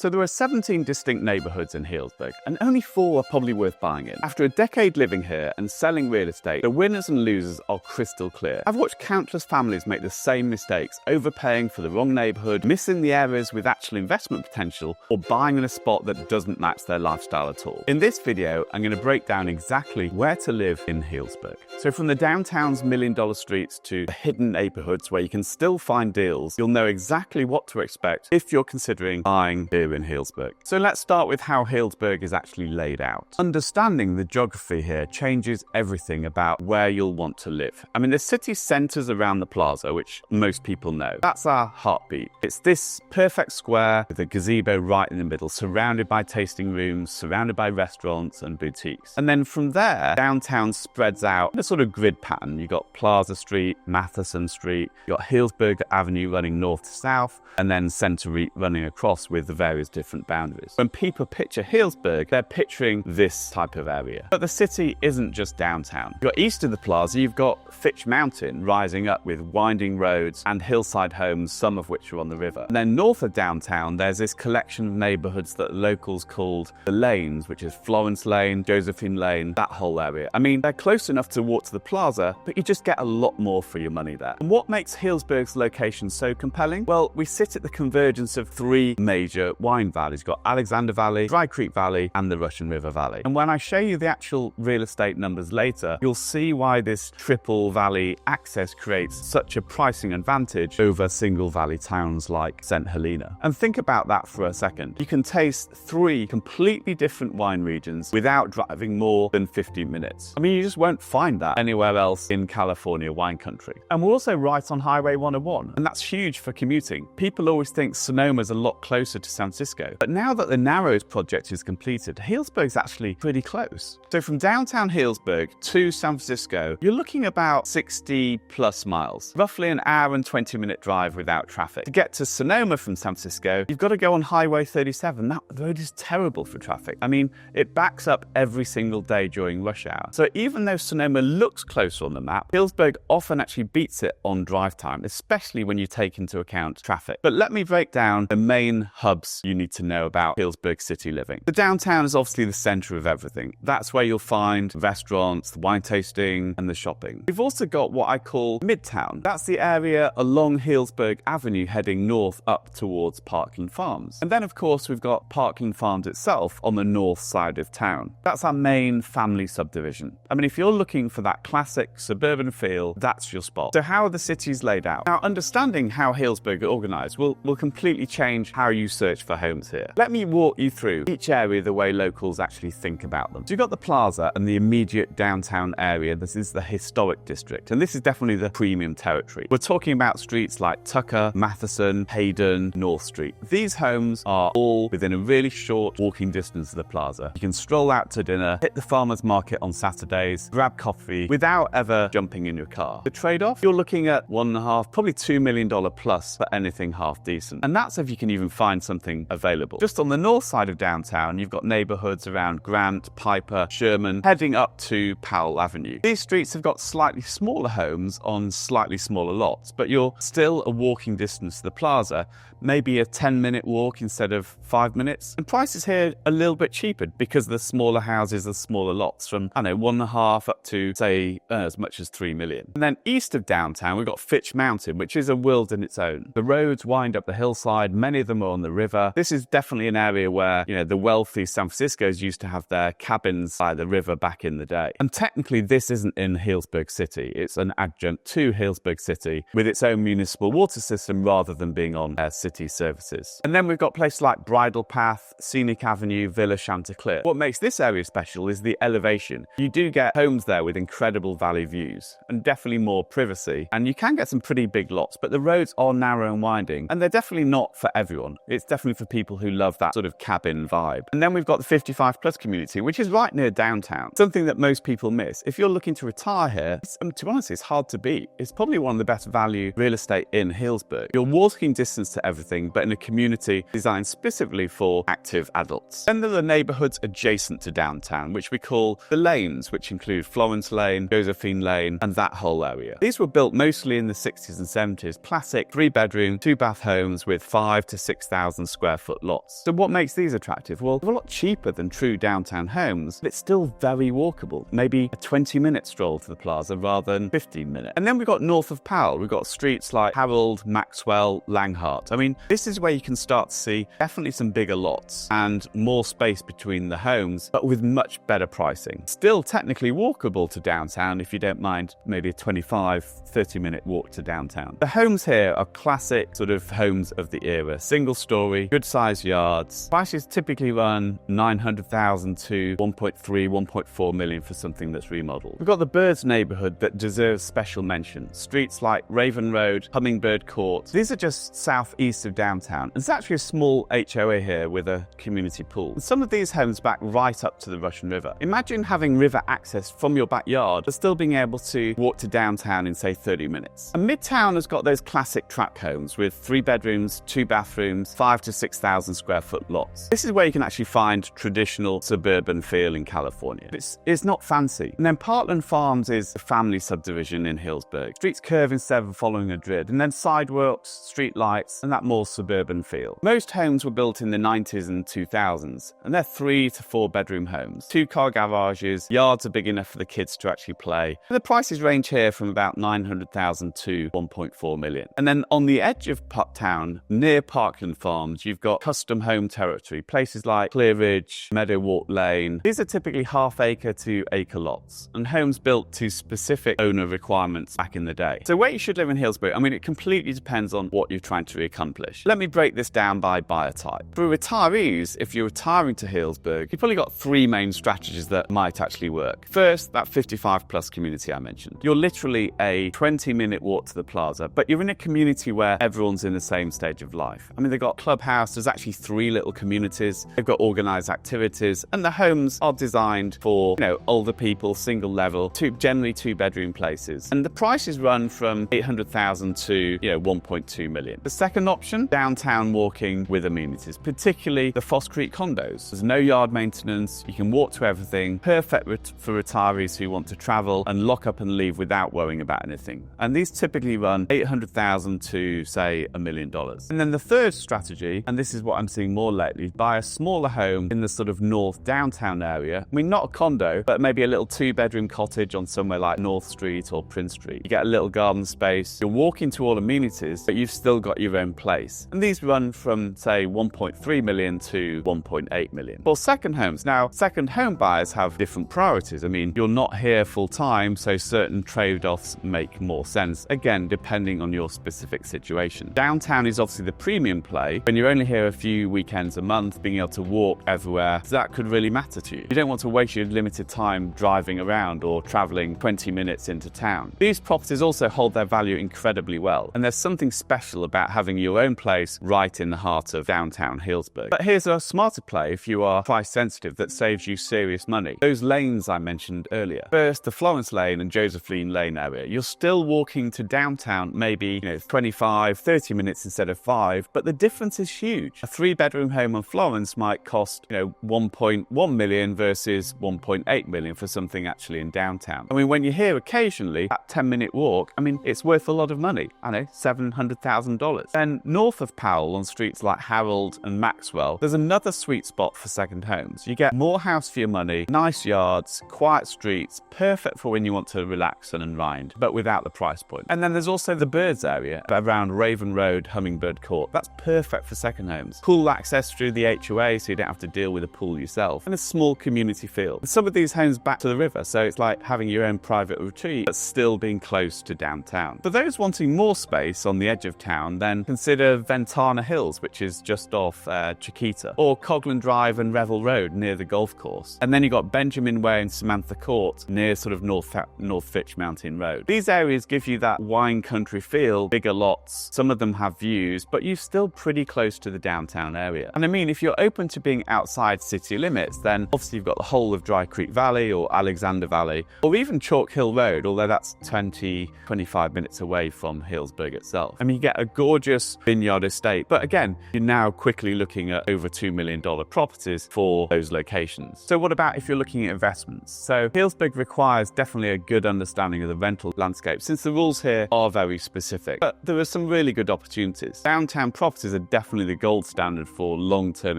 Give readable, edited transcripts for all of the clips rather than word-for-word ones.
So there are 17 distinct neighbourhoods in Healdsburg, and only 4 are probably worth buying in. After a decade living here and selling real estate, the winners and losers are crystal clear. I've watched countless families make the same mistakes, overpaying for the wrong neighbourhood, missing the areas with actual investment potential, or buying in a spot that doesn't match their lifestyle at all. In this video, I'm going to break down exactly where to live in Healdsburg. So from the downtown's million-dollar streets to the hidden neighbourhoods where you can still find deals, you'll know exactly what to expect if you're considering buying here in Healdsburg. So let's start with how Healdsburg is actually laid out. Understanding the geography here changes everything about where you'll want to live. I mean, the city centres around the plaza, which most people know. That's our heartbeat. It's this perfect square with a gazebo right in the middle, surrounded by tasting rooms, surrounded by restaurants and boutiques. And then from there, downtown spreads out in a sort of grid pattern. You've got Plaza Street, Matheson Street, you've got Healdsburg Avenue running north to south, and then Centre running across with the various different boundaries. When people picture Healdsburg, they're picturing this type of area. But the city isn't just downtown. You've got east of the plaza, you've got Fitch Mountain rising up with winding roads and hillside homes, some of which are on the river. And then north of downtown, there's this collection of neighbourhoods that locals called the Lanes, which is Florence Lane, Josephine Lane, that whole area. I mean, they're close enough to walk to the plaza, but you just get a lot more for your money there. And what makes Healdsburg's location so compelling? Well, we sit at the convergence of 3 major wine valleys. You've got Alexander Valley, Dry Creek Valley, and the Russian River Valley. And when I show you the actual real estate numbers later, you'll see why this triple valley access creates such a pricing advantage over single valley towns like St. Helena. And think about that for a second. You can taste 3 completely different wine regions without driving more than 15 minutes. I mean, you just won't find that anywhere else in California wine country. And we're also right on Highway 101, and that's huge for commuting. People always think Sonoma's a lot closer to San Francisco, but now that the Narrows project is completed, Healdsburg's actually pretty close. So from downtown Healdsburg to San Francisco, you're looking about 60 plus miles, roughly an hour and 20-minute drive without traffic. To get to Sonoma from San Francisco, you've got to go on Highway 37. That road is terrible for traffic. I mean, it backs up every single day during rush hour. So even though Sonoma looks closer on the map, Healdsburg often actually beats it on drive time, especially when you take into account traffic. But let me break down the main hubs you need to know about Healdsburg city living. The downtown is obviously the centre of everything. That's where you'll find restaurants, the wine tasting, and the shopping. We've also got what I call Midtown. That's the area along Healdsburg Avenue heading north up towards Parkland Farms. And then, of course, we've got Parkland Farms itself on the north side of town. That's our main family subdivision. I mean, if you're looking for that classic suburban feel, that's your spot. So how are the cities laid out? Now, understanding how Healdsburg are organised will completely change how you search for homes here. Let me walk you through each area the way locals actually think about them. So you've got the plaza and the immediate downtown area. This is the historic district, and this is definitely the premium territory. We're talking about streets like Tucker, Matheson, Hayden, North Street. These homes are all within a really short walking distance of the plaza. You can stroll out to dinner, hit the farmer's market on Saturdays, grab coffee without ever jumping in your car. The trade-off, you're looking at $1.5, probably $2 million plus for anything half decent. And that's if you can even find something available. Just on the north side of downtown, you've got neighbourhoods around Grant, Piper, Sherman, heading up to Powell Avenue. These streets have got slightly smaller homes on slightly smaller lots, but you're still a walking distance to the plaza, maybe a 10-minute walk instead of 5 minutes. And prices here are a little bit cheaper because the smaller houses are smaller lots from, I don't know, 1.5 up to, say, as much as 3 million. And then east of downtown, we've got Fitch Mountain, which is a world in its own. The roads wind up the hillside, many of them are on the river. This is definitely an area where, you know, the wealthy San Franciscans used to have their cabins by the river back in the day. And technically, this isn't in Healdsburg City. It's an adjunct to Healdsburg City with its own municipal water system rather than being on city services. And then we've got places like Bridle Path, Scenic Avenue, Villa Chanticleer. What makes this area special is the elevation. You do get homes there with incredible valley views and definitely more privacy. And you can get some pretty big lots, but the roads are narrow and winding, and they're definitely not for everyone. It's definitely for people who love that sort of cabin vibe. And then we've got the 55 plus community, which is right near downtown. Something that most people miss. If you're looking to retire here, to be honest, it's hard to beat. It's probably one of the best value real estate in Healdsburg. You're walking distance to everything, but in a community designed specifically for activity active adults. Then there are the neighbourhoods adjacent to downtown, which we call the lanes, which include Florence Lane, Josephine Lane, and that whole area. These were built mostly in the 60s and 70s, classic 3-bedroom, 2-bath homes with 5,000 to 6,000 square foot lots. So what makes these attractive? Well, they're a lot cheaper than true downtown homes, but it's still very walkable. Maybe a 20-minute stroll to the plaza rather than 15 minutes. And then we've got north of Powell, we've got streets like Harold, Maxwell, Langhart. I mean, this is where you can start to see definitely some bigger lots and more space between the homes, but with much better pricing. Still technically walkable to downtown if you don't mind maybe a 25-30-minute walk to downtown. The homes here are classic sort of homes of the era. Single story, good sized yards. Prices typically run $900,000 to 1.4 million for something that's remodeled. We've got the Birds neighbourhood that deserves special mention. Streets like Raven Road, Hummingbird Court. These are just southeast of downtown. There's actually a small HOA here with a community pool. And some of these homes back right up to the Russian River. Imagine having river access from your backyard, but still being able to walk to downtown in, say, 30 minutes. And Midtown has got those classic tract homes with 3 bedrooms, 2 bathrooms, 5,000 to 6,000 square foot lots. This is where you can actually find traditional suburban feel in California. It's not fancy. And then Parkland Farms is a family subdivision in Healdsburg. Streets curve instead of following a grid, and then sidewalks, street lights, and that more suburban feel. Most homes were built in the 90s and 2000s, and they're 3 to 4 bedroom homes. 2-car garages, yards are big enough for the kids to actually play. And the prices range here from about $900,000 to 1.4 million. And then on the edge of town, near Parkland Farms, you've got custom home territory, places like Clear Ridge, Meadow Walk Lane. These are typically half-acre to acre lots, and homes built to specific owner requirements back in the day. So where you should live in Healdsburg, I mean, it completely depends on what you're trying to accomplish. Let me break this down by buyer type. For retirees, if you're retiring to Healdsburg, you've probably got 3 main strategies that might actually work. First, that 55-plus community I mentioned. You're literally a 20-minute walk to the plaza, but you're in a community where everyone's in the same stage of life. I mean, they've got clubhouse, there's actually 3 little communities, they've got organised activities, and the homes are designed for, older people, single level, generally 2-bedroom places. And the prices run from $800,000 to, 1.2 million. The second option, downtown walking with amenities, particularly the Foss Creek condos. There's no yard maintenance, you can walk to everything, perfect for retirees who want to travel and lock up and leave without worrying about anything. And these typically run $800,000 to, say, $1 million. And then the third strategy, and this is what I'm seeing more lately, buy a smaller home in the sort of north downtown area. I mean, not a condo, but maybe a little 2-bedroom cottage on somewhere like North Street or Prince Street. You get a little garden space, you're walking to all amenities, but you've still got your own place. And these run from, say, 1.3 million to 1.8 million. For second homes, now, second home buyers have different priorities. I mean, you're not here full time, so certain trade-offs make more sense, again, depending on your specific situation. Downtown is obviously the premium play. When you're only here a few weekends a month, being able to walk everywhere, that could really matter to you. You don't want to waste your limited time driving around or traveling 20 minutes into town. These properties also hold their value incredibly well, and there's something special about having your own place right in the heart of downtown Healdsburg. But here's a smarter play if you are price sensitive that saves you serious money. Those lanes I mentioned earlier. First, the Florence Lane and Josephine Lane area. You're still walking to downtown maybe 25, 30 minutes instead of 5, but the difference is huge. A 3-bedroom home on Florence might cost 1.1 million versus 1.8 million for something actually in downtown. I mean, when you're here occasionally, that 10-minute walk, I mean, it's worth a lot of money. I know, $700,000. Then north of Powell on streets like Harold and Maxwell, there's another sweet spot for second homes. You get more house for your money, nice yards, quiet streets, perfect for when you want to relax and unwind, but without the price point. And then there's also the Birds area around Raven Road, Hummingbird Court. That's perfect for second homes. Pool access through the HOA, so you don't have to deal with a pool yourself, and a small community feel. Some of these homes back to the river, so it's like having your own private retreat, but still being close to downtown. For those wanting more space on the edge of town, then consider Ventana Hills, which is just off Chiquita, or Coglan Drive and Revel Road near the golf course. And then you've got Benjamin Way and Samantha Court near sort of North Fitch Mountain Road. These areas give you that wine country feel, bigger lots. Some of them have views, but you're still pretty close to the downtown area. And I mean, if you're open to being outside city limits, then obviously you've got the whole of Dry Creek Valley or Alexander Valley, or even Chalk Hill Road, although that's 20-25 minutes away from Healdsburg itself. I mean, you get a gorgeous vineyard estate, but again, you're now quickly looking at over over $2 million properties for those locations. So what about if you're looking at investments? So Healdsburg requires definitely a good understanding of the rental landscape, since the rules here are very specific. But there are some really good opportunities. Downtown properties are definitely the gold standard for long-term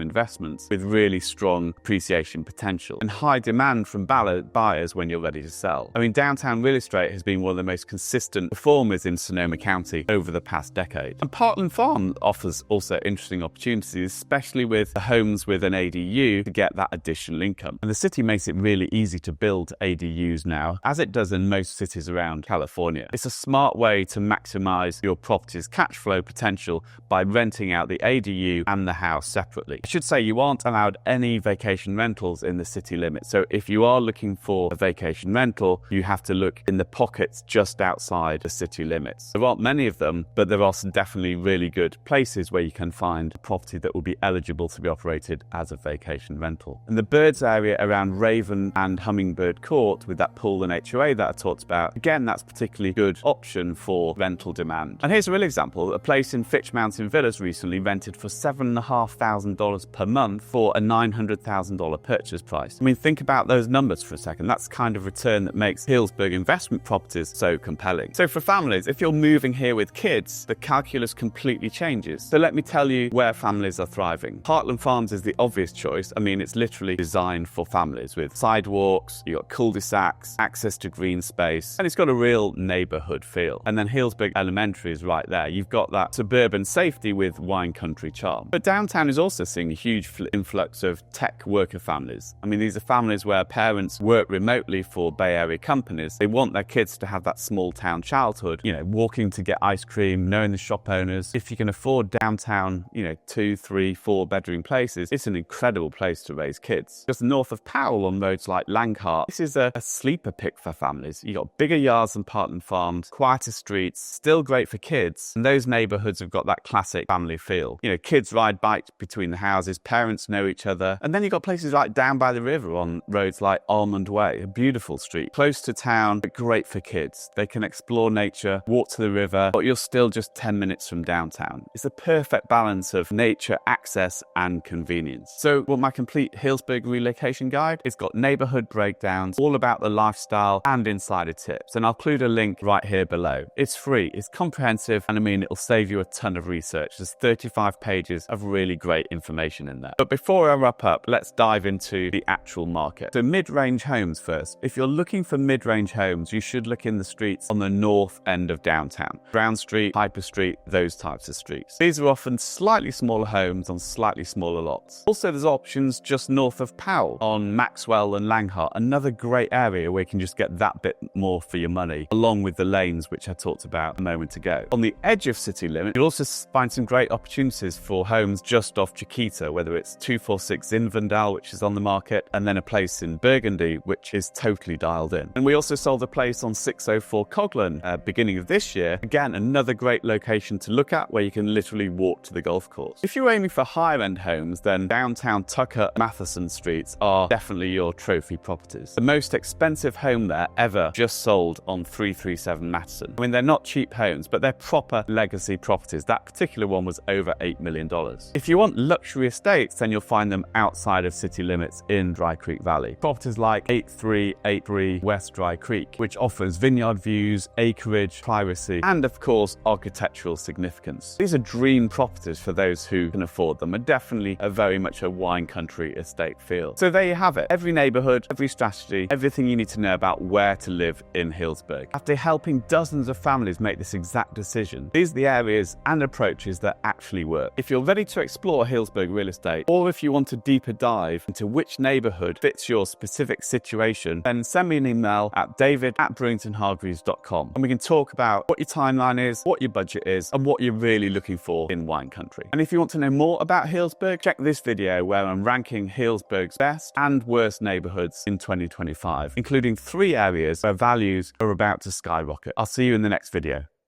investments with really strong appreciation potential and high demand from buyers when you're ready to sell. I mean, downtown real estate has been one of the most consistent performers in Sonoma County over the past decade. And Parkland Farm offers also interesting opportunities, especially with the homes with an ADU, to get that additional income. And the city makes it really easy to build ADUs now, as it does in most cities around California. It's a smart way to maximize your property's cash flow potential by renting out the ADU and the house separately. I should say you aren't allowed any vacation rentals in the city limits. So if you are looking for a vacation rental, you have to look in the pockets just outside the city limits. There aren't many of them, but there are some definitely really good places where you can find a property that will be eligible to be operated as a vacation rental. And the birds area around Raven and Hummingbird Court, with that pool and HOA that I talked about, again, that's a particularly good option for rental demand. And here's a real example. A place in Fitch Mountain Villas recently rented for $7,500 per month for a $900,000 purchase price. I mean, think about those numbers for a second. That's the kind of return that makes Healdsburg investment properties so compelling. So for families, if you're moving here with kids, the calculus completely changes. So let me tell you where families are thriving. Heartland Farms is the obvious choice. I mean, it's literally designed for families with sidewalks, you've got cul-de-sacs, access to green space, and it's got a real neighborhood feel. And then Healdsburg Elementary is right there. You've got that suburban safety with wine country charm. But downtown is also seeing a huge influx of tech worker families. I mean, these are families where parents work remotely for Bay Area companies. They want their kids to have that small town childhood, walking to get ice cream, knowing the shop owners. If you can afford downtown, 2, 3, 4 bedroom places, it's an incredible place to raise kids. Just north of Powell on roads like Langhart, this is a sleeper pick for families. You got bigger yards than Parkland Farms, quieter streets, still great for kids. And those neighborhoods have got that classic family feel. Kids ride bikes between the houses, parents know each other. And then you've got places like down by the river on roads like Almond Way, a beautiful street, close to town, but great for kids. They can explore nature, walk to the river, but you're still just 10 minutes from downtown. It's a perfect balance of nature, access, and convenience. So, my complete Healdsburg relocation guide, it's got neighborhood breakdowns, all about the lifestyle and insider tips. And I'll include a link right here below. It's free, it's comprehensive, and it'll save you a ton of research. There's 35 pages of really great information in there. But before I wrap up, let's dive into the actual market. So mid-range homes first. If you're looking for mid-range homes, you should look in the streets on the north end of downtown. Brown Street, Piper Street, those types of streets. These are often slightly smaller homes on slightly smaller lots. Also, there's options just north of Powell on Maxwell and Langhart, another great area where you can just get that bit more for your money, along with the lanes, which I talked about a moment ago. On the edge of city limit, you'll also find some great opportunities for homes just off Chiquita, whether it's 246 Zinfandel, which is on the market, and then a place in Burgundy, which is totally dialed in. And we also sold a place on 604 Coglan beginning of this year. Again, another great location to look at where you can literally walk to the golf course. If you're aiming for higher end homes, then downtown Tucker, Matheson streets are definitely your trophy properties. The most expensive home there ever just sold on 337 Matheson. I mean, they're not cheap homes, but they're proper legacy properties. That particular one was over $8 million. If you want luxury estates, then you'll find them outside of city limits in Dry Creek Valley. Properties like 8383 West Dry Creek, which offers vineyard views, acreage, privacy, and of course, architectural significance. These are dream properties for those who can afford them, and definitely very much a wine country estate feel. So there you have it. Every neighborhood, every strategy, everything you need to know about where to live in Healdsburg. After helping dozens of families make this exact decision, these are the areas and approaches that actually work. If you're ready to explore Healdsburg real estate, or if you want a deeper dive into which neighborhood fits your specific situation, then send me an email at david@BruingtonHargreaves.com, and we can talk about what your timeline is, what your budget is, and what you're really looking for in wine country. And if you want to know more about Healdsburg, check this video where I'm ranking Healdsburg's best and worst neighborhoods in 2025, including 3 areas where values are about to skyrocket. I'll see you in the next video.